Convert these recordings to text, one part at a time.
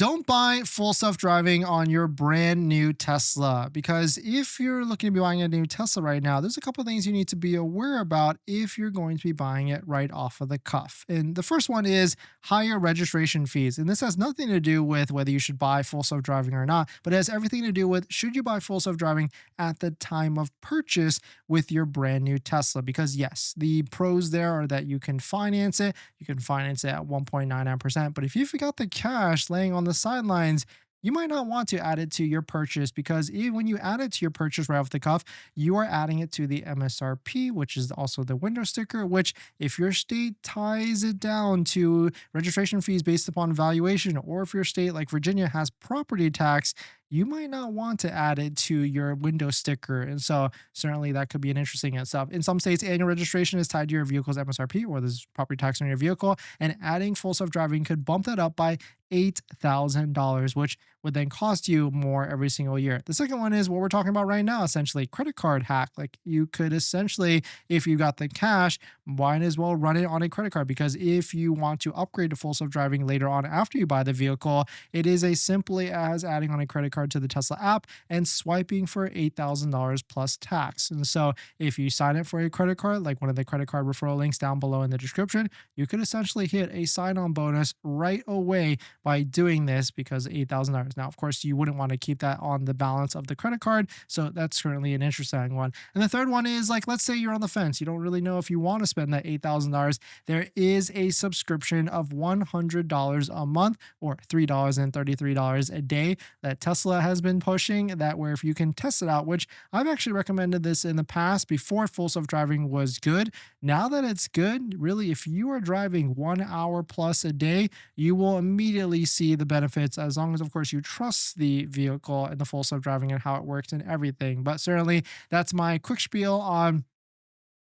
Don't buy full self-driving on your brand new Tesla, because if you're looking to be buying a new Tesla right now, there's a couple of things you need to be aware about if you're going to be buying it right off of the cuff. And the first one is higher registration fees. And this has nothing to do with whether you should buy full self-driving or not, but it has everything to do with should you buy full self-driving at the time of purchase with your brand new Tesla. Because yes, the pros there are that you can finance it. You can finance it at 1.99%. But if you've got the cash laying on the sidelines, you might not want to add it to your purchase, because even when you add it to your purchase right off the cuff, you are adding it to the MSRP, which is also the window sticker, which if your state ties it down to registration fees based upon valuation, or if your state like Virginia has property tax, you might not want to add it to your window sticker. And so certainly that could be an interesting stuff. In some states, annual registration is tied to your vehicle's MSRP, or there's property tax on your vehicle, and adding full self-driving could bump that up by $8,000, which would then cost you more every single year. The second one is what we're talking about right now, essentially credit card hack. Like you could essentially, if you got the cash, might as well run it on a credit card, because if you want to upgrade to full self-driving later on after you buy the vehicle, it is as simply as adding on a credit card to the Tesla app and swiping for $8,000 plus tax. And so if you sign up for a credit card, like one of the credit card referral links down below in the description, you could essentially hit a sign-on bonus right away by doing this, because $8,000. Now, of course, you wouldn't want to keep that on the balance of the credit card. So that's currently an interesting one. And the third one is, like, let's say you're on the fence. You don't really know if you want to spend that $8,000. There is a subscription of $100 a month, or $333 a day, that Tesla has been pushing, that where if you can test it out, which I've actually recommended this in the past before full self-driving was good. Now that it's good, really, if you are driving 1 hour plus a day, you will immediately see the benefits, as long as, of course, you trust the vehicle and the full self-driving and how it works and everything. But certainly that's my quick spiel on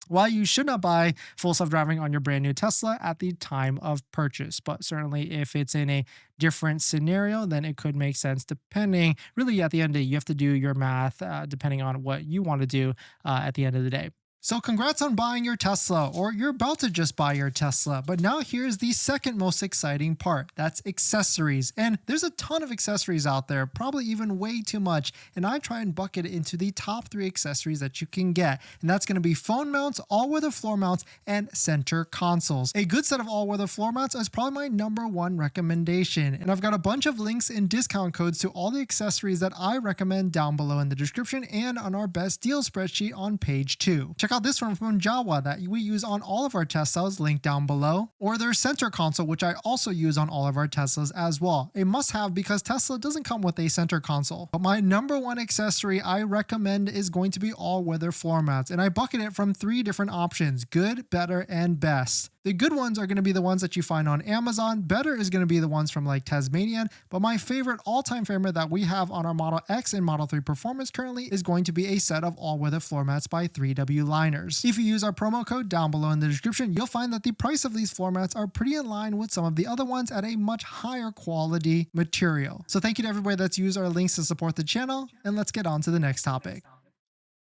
why you should not buy full self-driving on your brand new Tesla at the time of purchase. But certainly if it's in a different scenario, then it could make sense, depending, really at the end of the day, you have to do your math depending on what you want to do at the end of the day. So congrats on buying your Tesla, or you're about to just buy your Tesla. But now here's the second most exciting part. That's accessories. And there's a ton of accessories out there, probably even way too much. And I try and bucket it into the top 3 accessories that you can get. And that's going to be phone mounts, all-weather floor mounts, and center consoles. A good set of all-weather floor mounts is probably my #1 recommendation. And I've got a bunch of links and discount codes to all the accessories that I recommend down below in the description and on our best deal spreadsheet on page 2. Check out this one from Jawa that we use on all of our Teslas, linked down below, or their center console, which I also use on all of our Teslas as well. A must-have, because Tesla doesn't come with a center console. But my #1 accessory I recommend is going to be all-weather floor mats, and I bucket it from 3 different options: good, better, and best. The good ones are going to be the ones that you find on Amazon. Better is going to be the ones from like Tasmanian. But my favorite, all-time favorite that we have on our Model X and Model 3 Performance currently is going to be a set of all-weather floor mats by 3W Liners. If you use our promo code down below in the description, you'll find that the price of these floor mats are pretty in line with some of the other ones at a much higher quality material. So thank you to everybody that's used our links to support the channel, and let's get on to the next topic.